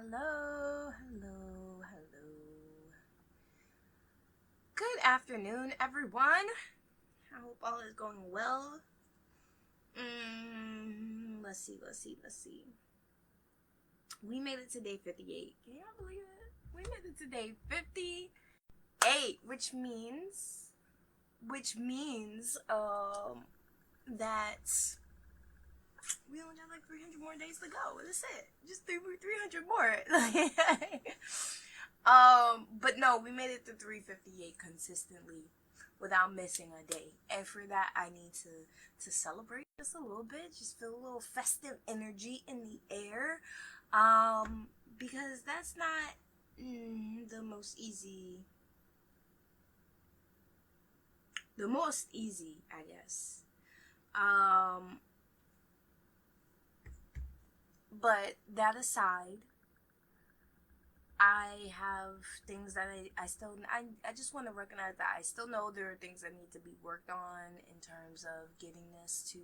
Hello, hello, hello. Good afternoon, everyone. I hope all is going well. Let's see. We made it to day 58. Can y'all believe it? We made it to day 58, which means that we only got like 300 more days to go. That's it. Just 300 more. But no, we made it to 358 consistently without missing a day. And for that, I need to celebrate just a little bit, just feel a little festive energy in the air. Because that's not the most easy, I guess. Um, but that aside, I have things that I just want to recognize that I still know there are things that need to be worked on in terms of getting this to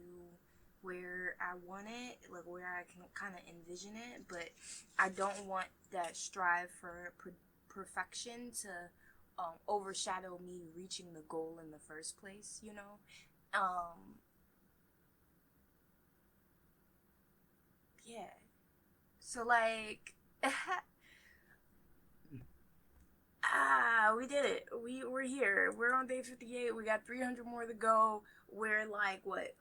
where I want it, like where I can kind of envision it, but I don't want that strive for perfection to overshadow me reaching the goal in the first place, you know? Yeah. So, like, we did it. We're here. We're on day 58. We got 300 more to go. We're like what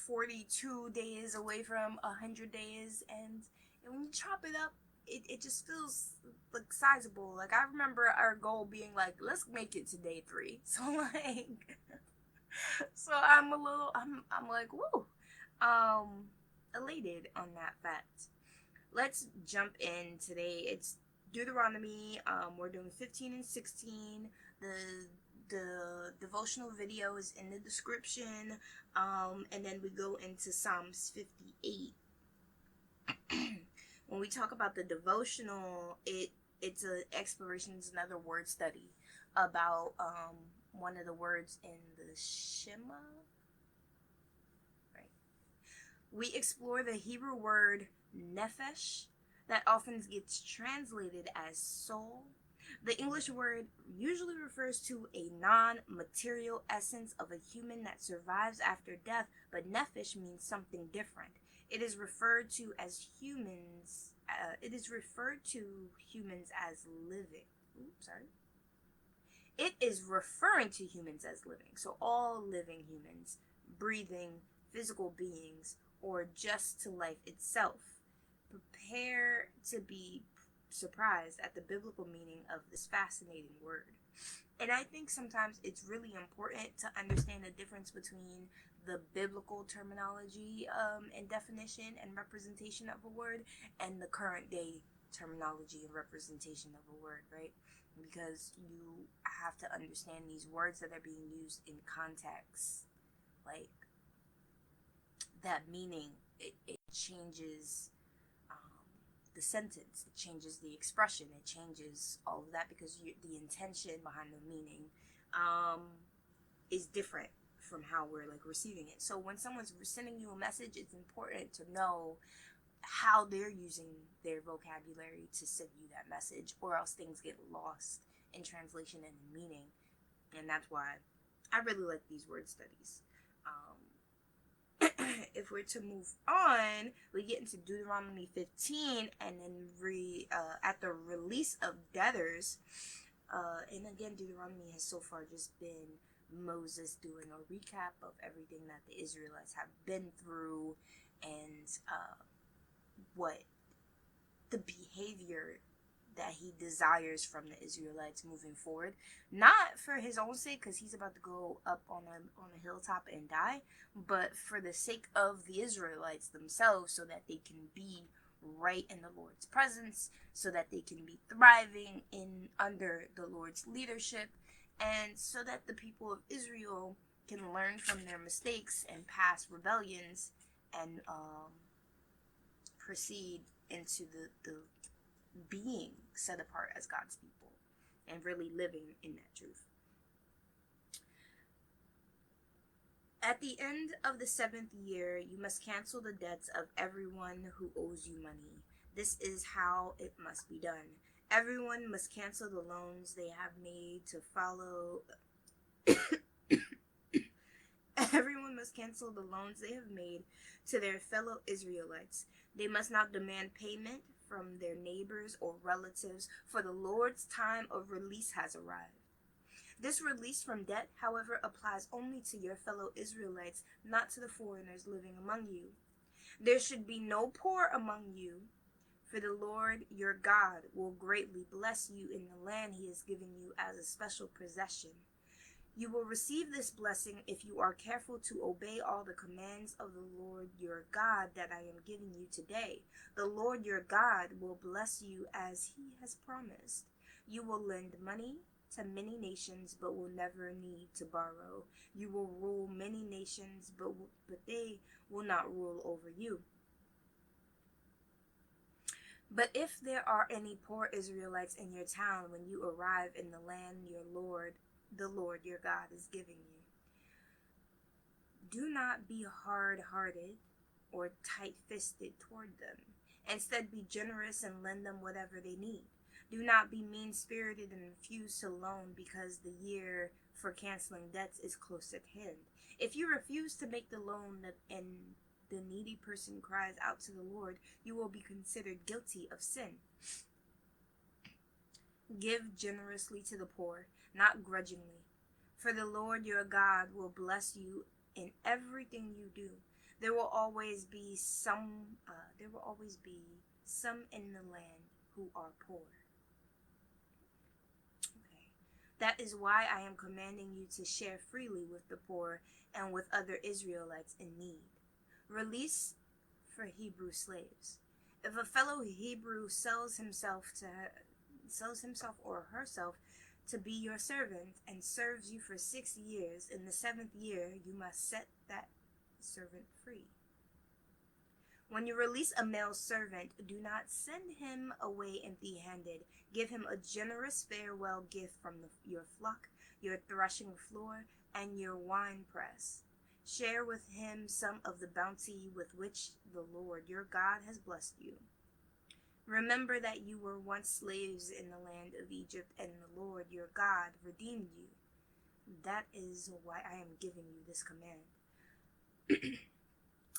42 days away from 100 days, and when you chop it up, it just feels like sizable. Like I remember our goal being like, let's make it to day 3. So like, so I'm like, woo, um, elated on that fact. Let's jump in today. It's Deuteronomy. We're doing 15 and 16. The devotional video is in the description. And then we go into Psalms 58. When we talk about the devotional, it's an exploration, it's another word study about one of the words in the Shema. Right. We explore the Hebrew word nephesh that often gets translated as soul. The English word usually refers to a non material essence of a human that survives after death, but nephesh means something different. It is referred to as humans. It is referred to humans as living. Oops, sorry. It is referring to humans as living. So all living humans, breathing, physical beings, or just to life itself. Prepare to be surprised at the biblical meaning of this fascinating word. And I think sometimes it's really important to understand the difference between the biblical terminology and definition and representation of a word and the current day terminology and representation of a word, right? Because you have to understand these words that are being used in context. Like, that meaning, it changes the sentence, it changes the expression, it changes all of that because the intention behind the meaning is different from how we're like receiving it. So when someone's sending you a message, it's important to know how they're using their vocabulary to send you that message, or else things get lost in translation and in meaning. And that's why I really like these word studies. If we're to move on, we get into Deuteronomy 15, and then at the release of debtors, and again, Deuteronomy has so far just been Moses doing a recap of everything that the Israelites have been through, and what the behavior that he desires from the Israelites moving forward, not for his own sake, because he's about to go up on a hilltop and die, but for the sake of the Israelites themselves, so that they can be right in the Lord's presence, so that they can be thriving in under the Lord's leadership, and so that the people of Israel can learn from their mistakes and past rebellions and proceed into the being set apart as God's people and really living in that truth. At the end of the 7th year, you must cancel the debts of everyone who owes you money. This is how it must be done. Everyone must cancel the loans they have made to follow. Everyone must cancel the loans they have made to their fellow Israelites. They must not demand payment from their neighbors or relatives, for the Lord's time of release has arrived. This release from debt, however, applies only to your fellow Israelites, not to the foreigners living among you. There should be no poor among you, for the Lord your God will greatly bless you in the land he has given you as a special possession. You will receive this blessing if you are careful to obey all the commands of the Lord your God that I am giving you today. The Lord your God will bless you as he has promised. You will lend money to many nations, but will never need to borrow. You will rule many nations, but they will not rule over you. But if there are any poor Israelites in your town when you arrive in the land the Lord your God is giving you, do not be hard-hearted or tight-fisted toward them. Instead, be generous and lend them whatever they need. Do not be mean-spirited and refuse to loan because the year for canceling debts is close at hand. If you refuse to make the loan and the needy person cries out to the Lord, you will be considered guilty of sin. Give generously to the poor, not grudgingly, for the Lord your God will bless you in everything you do. There will always be some in the land who are poor. Okay. That is why I am commanding you to share freely with the poor and with other Israelites in need. Release for Hebrew slaves. If a fellow Hebrew sells himself or herself to be your servant and serves you for 6 years, in the 7th year you must set that servant free. When you release a male servant, do not send him away empty-handed. Give him a generous farewell gift from your flock, your threshing floor, and your winepress. Share with him some of the bounty with which the Lord your God has blessed you. Remember that you were once slaves in the land of Egypt, and the Lord your God redeemed you. That is why I am giving you this command.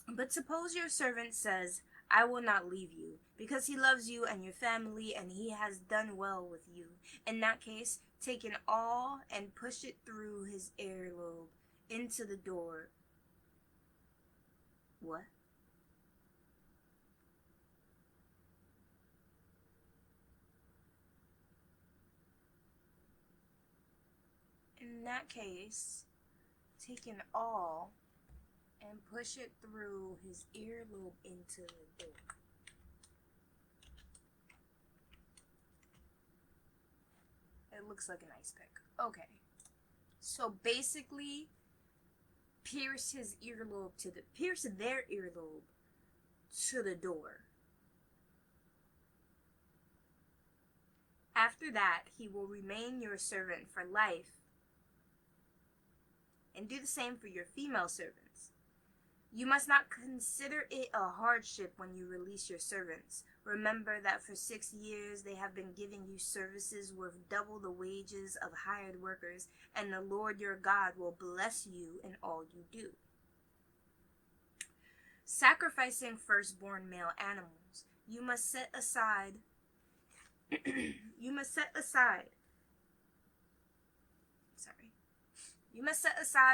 But suppose your servant says, I will not leave you, because he loves you and your family, and he has done well with you. In that case, take an awl and push it through his earlobe into the door. What? In that case, take an awl and push it through his earlobe into the door. It looks like an ice pick. Okay. So basically, pierce their earlobe to the door. After that, he will remain your servant for life. And do the same for your female servants. You must not consider it a hardship when you release your servants. Remember that for 6 years they have been giving you services worth double the wages of hired workers, and the Lord your God will bless you in all you do. Sacrificing firstborn male animals. You must set aside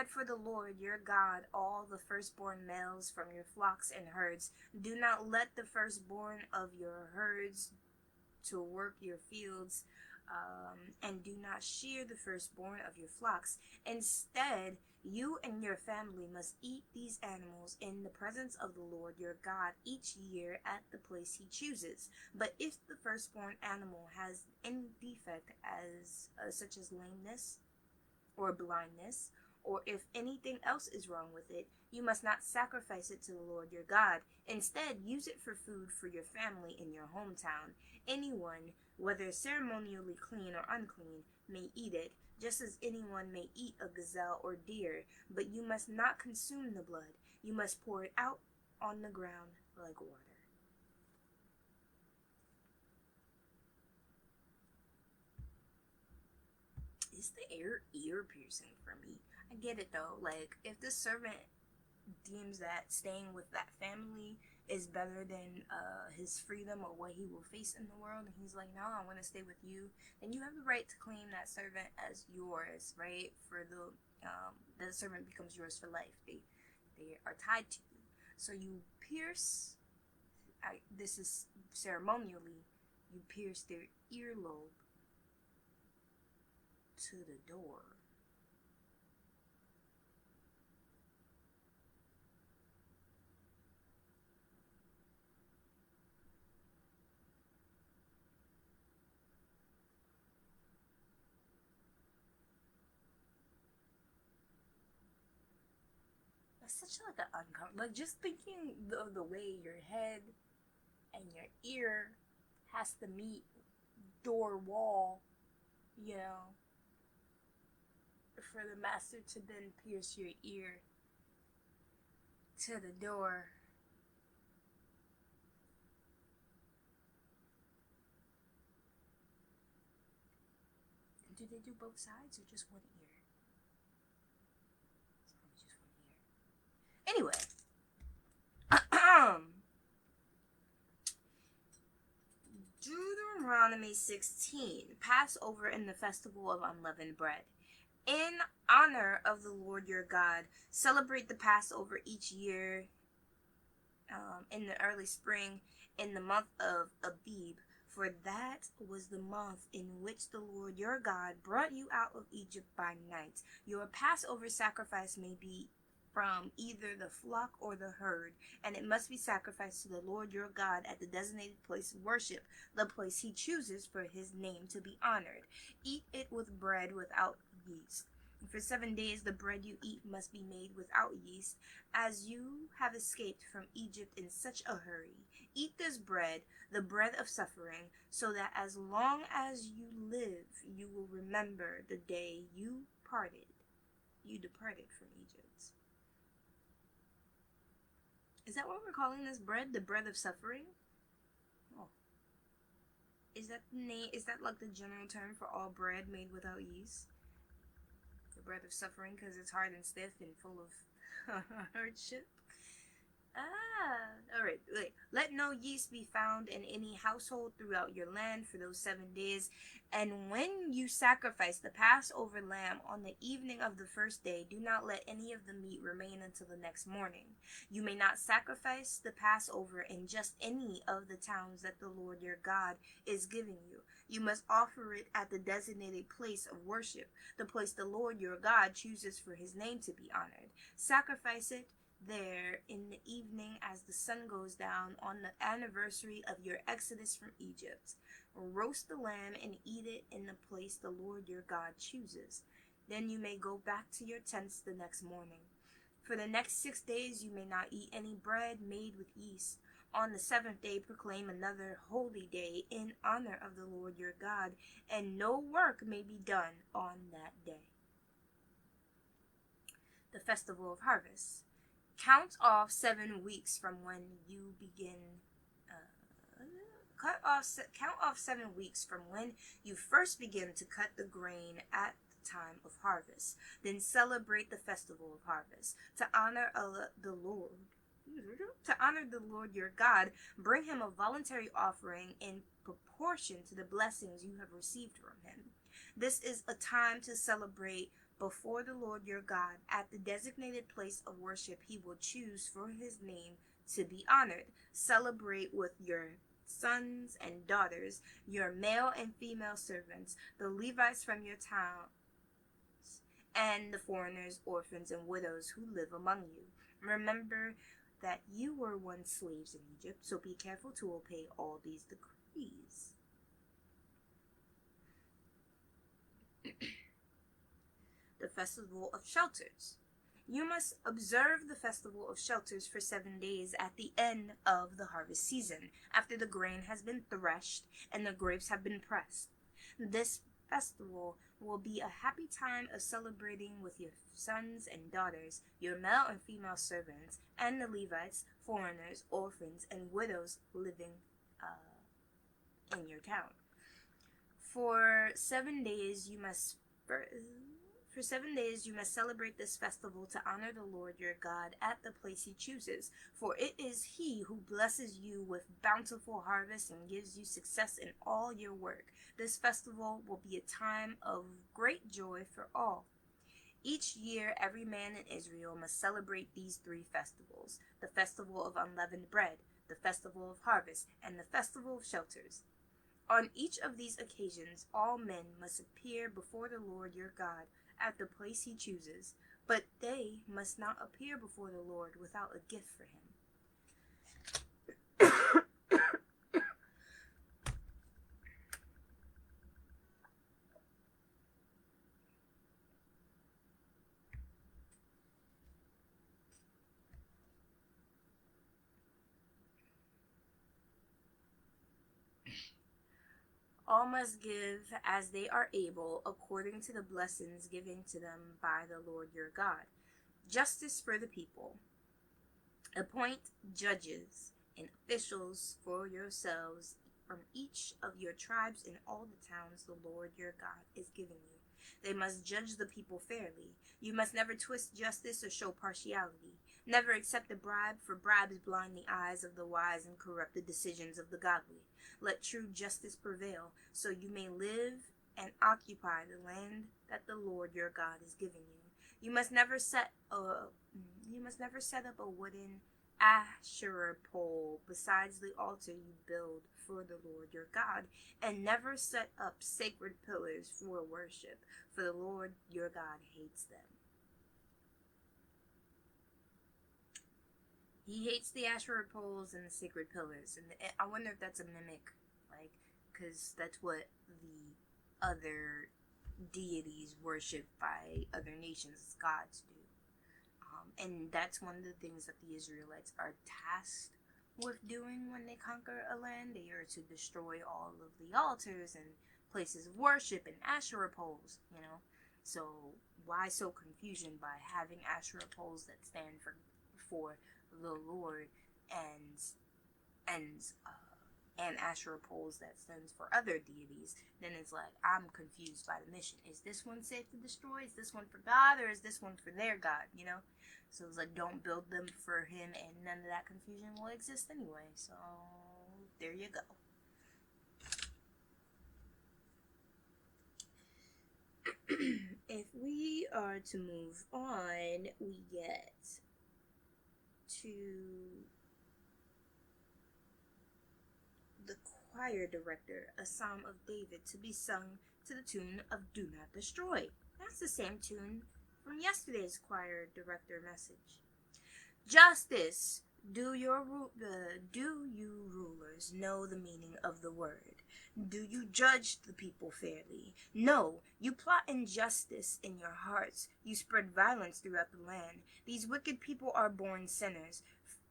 for the Lord your God all the firstborn males from your flocks and herds. Do not let the firstborn of your herds to work your fields, and do not shear the firstborn of your flocks. Instead, you and your family must eat these animals in the presence of the Lord your God each year at the place he chooses. But if the firstborn animal has any defect, such as lameness or blindness, or if anything else is wrong with it, you must not sacrifice it to the Lord your God. Instead, use it for food for your family in your hometown. Anyone, whether ceremonially clean or unclean, may eat it, just as anyone may eat a gazelle or deer, but you must not consume the blood. You must pour it out on the ground like water. It's the ear piercing for me. I get it though. Like, if the servant deems that staying with that family is better than his freedom or what he will face in the world, and he's like, no, I want to stay with you, then you have the right to claim that servant as yours, right? For the servant becomes yours for life. They are tied to you. So you pierce. This is ceremonially. You pierce their earlobe to the door. That's such like an uncomfortable. Like, just thinking of the way your head and your ear has to meet door wall, you know, for the master to then pierce your ear to the door. Do they do both sides or just one ear? It's probably just one ear. Anyway, Deuteronomy 16, Passover and the Festival of Unleavened Bread. In honor of the Lord your God, celebrate the Passover each year in the early spring in the month of Abib, for that was the month in which the Lord your God brought you out of Egypt by night. Your Passover sacrifice may be from either the flock or the herd, and it must be sacrificed to the Lord your God at the designated place of worship, the place he chooses for his name to be honored. Eat it with bread without yeast. For 7 days the bread you eat must be made without yeast, as you have escaped from Egypt in such a hurry. Eat this bread, the bread of suffering, so that as long as you live you will remember the day you departed from Egypt. Is that what we're calling this bread? The bread of suffering? Oh. Is that the name? Is that like the general term for all bread made without yeast? The bread of suffering because it's hard and stiff and full of hardship? Alright. Wait. Let no yeast be found in any household throughout your land for those 7 days. And when you sacrifice the Passover lamb on the evening of the first day, do not let any of the meat remain until the next morning. You may not sacrifice the Passover in just any of the towns that the Lord your God is giving you. You must offer it at the designated place of worship, the place the Lord your God chooses for his name to be honored. Sacrifice it there in the evening as the sun goes down on the anniversary of your exodus from Egypt. Roast the lamb and eat it in the place the Lord your God chooses. Then you may go back to your tents the next morning. For the next 6 days you may not eat any bread made with yeast. On the 7th day proclaim another holy day in honor of the Lord your God, and no work may be done on that day. The Festival of Harvest. Count off 7 weeks from when you begin. Count off 7 weeks from when you first begin to cut the grain at the time of harvest. Then celebrate the Festival of Harvest to honor the Lord. To honor the Lord your God, bring him a voluntary offering in proportion to the blessings you have received from him. This is a time to celebrate before the Lord your God at the designated place of worship he will choose for his name to be honored. Celebrate with your sons and daughters, your male and female servants, the Levites from your towns, and the foreigners, orphans, and widows who live among you. Remember that you were once slaves in Egypt, so be careful to obey all these decrees. The Festival of Shelters. You must observe the Festival of Shelters for 7 days at the end of the harvest season, after the grain has been threshed and the grapes have been pressed. This festival will be a happy time of celebrating with your sons and daughters, your male and female servants, and the Levites, foreigners, orphans, and widows living in your town. For 7 days you must For, for 7 days you must celebrate this festival to honor the Lord your God at the place he chooses. For it is he who blesses you with bountiful harvest and gives you success in all your work. This festival will be a time of great joy for all. Each year, every man in Israel must celebrate these 3 festivals: the festival of unleavened bread, the festival of harvest, and the festival of shelters. On each of these occasions, all men must appear before the Lord your God at the place he chooses, but they must not appear before the Lord without a gift for him. All must give as they are able, according to the blessings given to them by the Lord your God. Justice for the people. Appoint judges and officials for yourselves from each of your tribes in all the towns the Lord your God is giving you. They must judge the people fairly. You must never twist justice or show partiality. Never accept a bribe, for bribes blind the eyes of the wise and corrupt the decisions of the godly. Let true justice prevail, so you may live and occupy the land that the Lord your God is giving you. You must never set up a wooden Asherah pole besides the altar you build for the Lord your God, and never set up sacred pillars for worship, for the Lord your God hates them. He hates the Asherah poles and the sacred pillars, and I wonder if that's a mimic, like, because that's what the other deities worshipped by other nations, gods, do. And that's one of the things that the Israelites are tasked with doing when they conquer a land. They are to destroy all of the altars and places of worship and Asherah poles, So why so confusion by having Asherah poles that stand for the Lord and Asherah poles that stands for other deities? Then it's like, I'm confused by the mission. Is this one safe to destroy? Is this one for God, or is this one for their God, So it's like, don't build them for him, and none of that confusion will exist anyway. So there you go. If we are to move on, we get to the choir director, a psalm of David to be sung to the tune of Do Not Destroy. That's the same tune from yesterday's choir director message. Justice. Do you rulers know the meaning of the word? Do you judge the people fairly? No, you plot injustice in your hearts. You spread violence throughout the land. These wicked people are born sinners.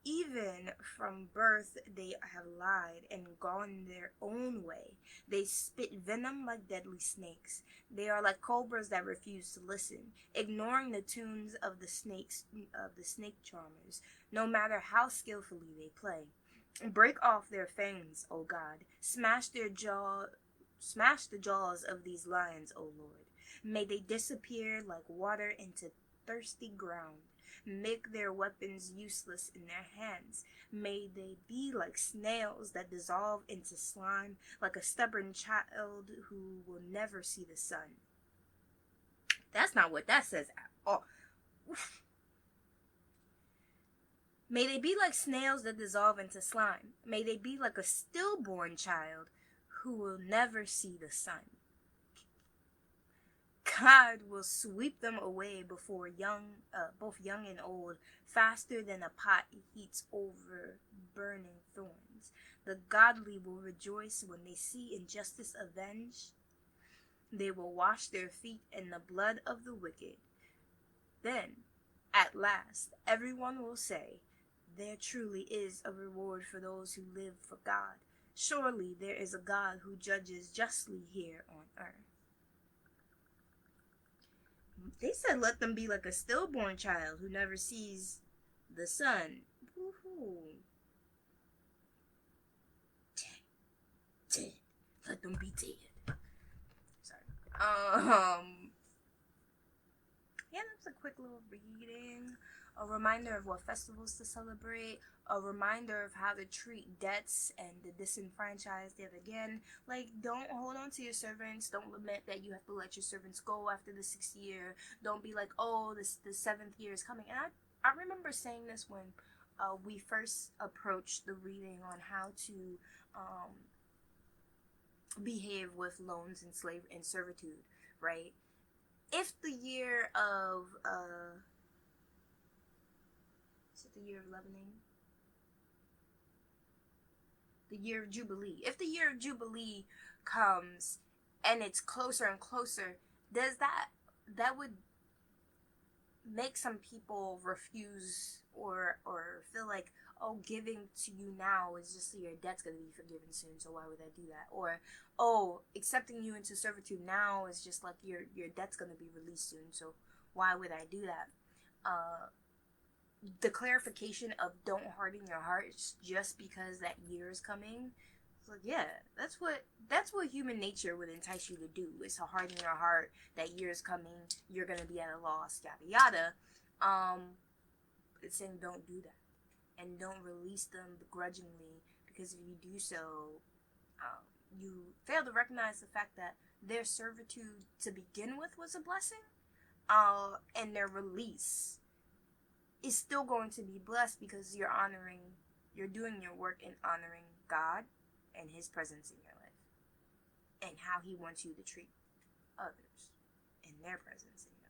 Even from birth they have lied and gone their own way. They spit venom like deadly snakes. They are like cobras that refuse to listen, ignoring the tunes of the snake charmers, no matter how skillfully they play. Break off their fangs, O God. Smash the jaws of these lions, O Lord. May they disappear like water into thirsty ground. Make their weapons useless in their hands. May they be like snails that dissolve into slime, like a stubborn child who will never see the sun. That's not what that says at all. Oof. May they be like snails that dissolve into slime. May they be like a stillborn child who will never see the sun. God will sweep them away before both young and old, faster than a pot heats over burning thorns. The godly will rejoice when they see injustice avenged. They will wash their feet in the blood of the wicked. Then, at last, everyone will say, there truly is a reward for those who live for God. Surely there is a God who judges justly here on earth. They said let them be like a stillborn child who never sees the sun. Woohoo. Dead. Let them be dead. Sorry. yeah, that's a quick little reading. A reminder of what festivals to celebrate. A reminder of how to treat debts and the disenfranchised yet again. Like, don't hold on to your servants. Don't lament that you have to let your servants go after the 6th year. Don't be like, oh, the 7th year is coming. And I remember saying this when we first approached the reading on how to um, behave with loans and slave and servitude, right? If the year of is it the year of leavening? The year of Jubilee. If the year of Jubilee comes and it's closer and closer, does that would make some people refuse or feel like, oh, giving to you now is just so your debt's gonna be forgiven soon, so why would I do that? Or, oh, accepting you into servitude now is just like your debt's gonna be released soon, so why would I do that? The clarification of don't harden your hearts just because that year is coming. It's like, yeah, that's what human nature would entice you to do, is to harden your heart. That year is coming, you're gonna be at a loss, yada yada. It's saying don't do that, and don't release them begrudgingly, because if you do so, you fail to recognize the fact that their servitude to begin with was a blessing, and their release is still going to be blessed because you're doing your work in honoring God and His presence in your life, and how He wants you to treat others in their presence in your life.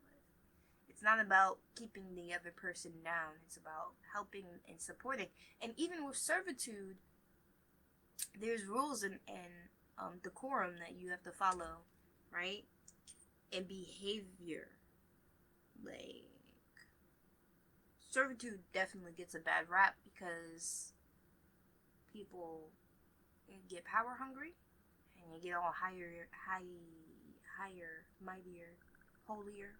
It's not about keeping the other person down, it's about helping and supporting. And even with servitude, there's rules and decorum that you have to follow, right? And behavior. Like, servitude definitely gets a bad rap because people get power hungry and you get all higher, mightier, holier,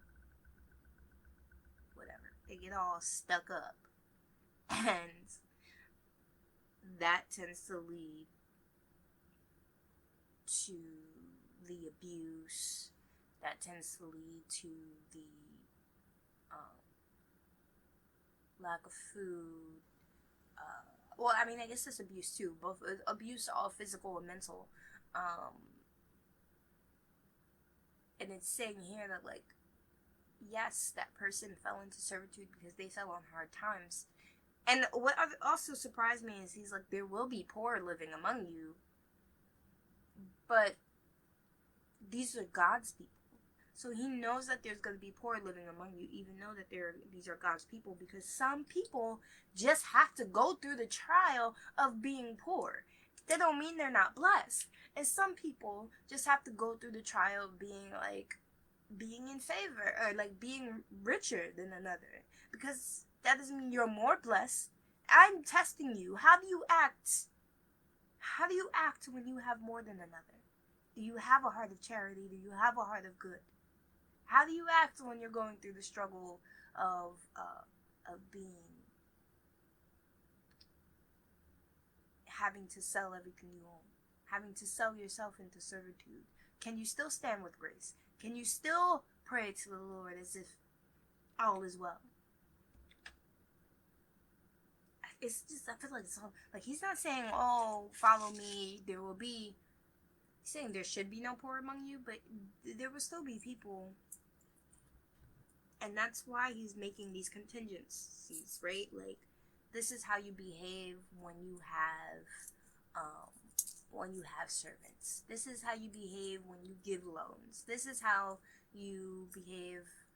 whatever. They get all stuck up, and that tends to lead to the abuse. That tends to lead to the lack of food. Well, I mean, I guess it's abuse too. Both abuse, all physical and mental. And it's saying here that, like, yes, that person fell into servitude because they fell on hard times. And what also surprised me is he's like, there will be poor living among you, but these are God's people. So he knows that there's going to be poor living among you, even though that these are God's people, because some people just have to go through the trial of being poor. That don't mean they're not blessed. And some people just have to go through the trial of being in favor, or like being richer than another, because that doesn't mean you're more blessed. I'm testing you. How do you act? How do you act when you have more than another? Do you have a heart of charity? Do you have a heart of good? How do you act when you're going through the struggle of having to sell everything you own, having to sell yourself into servitude? Can you still stand with grace? Can you still pray to the Lord as if all is well? It's just, I feel like it's all, like, he's not saying, oh, follow me, there will be. He's saying there should be no poor among you, but there will still be people. And that's why he's making these contingencies, right? Like, this is how you behave when you have servants. This is how you behave when you give loans. This is how you behave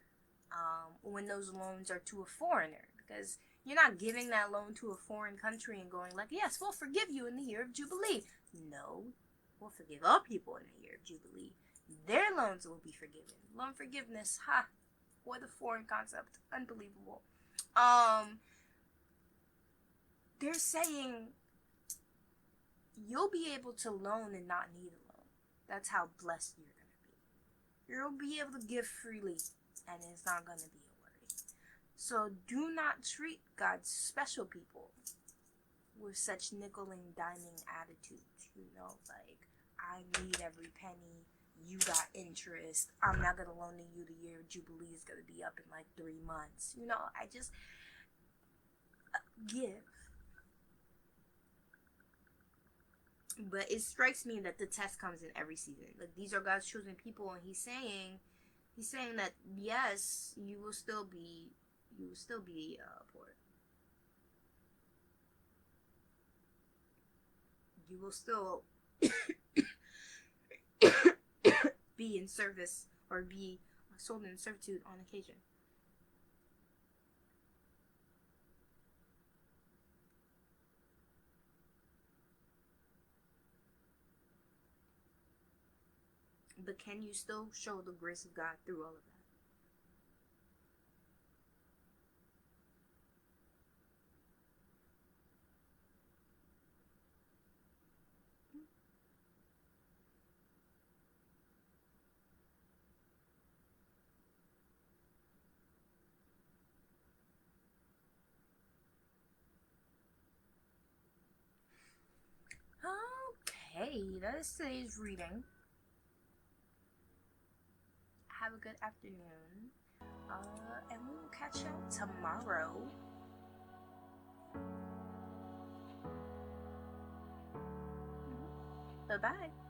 when those loans are to a foreigner, because you're not giving that loan to a foreign country and going like, yes, we'll forgive you in the year of Jubilee. No, we'll forgive all people in the year of Jubilee. Their loans will be forgiven. Loan forgiveness, what a foreign concept. Unbelievable. They're saying you'll be able to loan and not need a loan. That's how blessed you're going to be. You'll be able to give freely, and it's not going to be a worry. So do not treat God's special people with such nickel and diming attitudes. Like, I need every penny. you got interest. I'm not gonna loan you the year Jubilee is gonna be up in like 3 months. You know, I just give. But it strikes me that the test comes in every season. Like these are God's chosen people, and He's saying that yes, you will still be poor. You will still be in service or be sold in servitude on occasion. But can you still show the grace of God through all of that? Okay, that is today's reading. Have a good afternoon. And we will catch you tomorrow. Bye bye.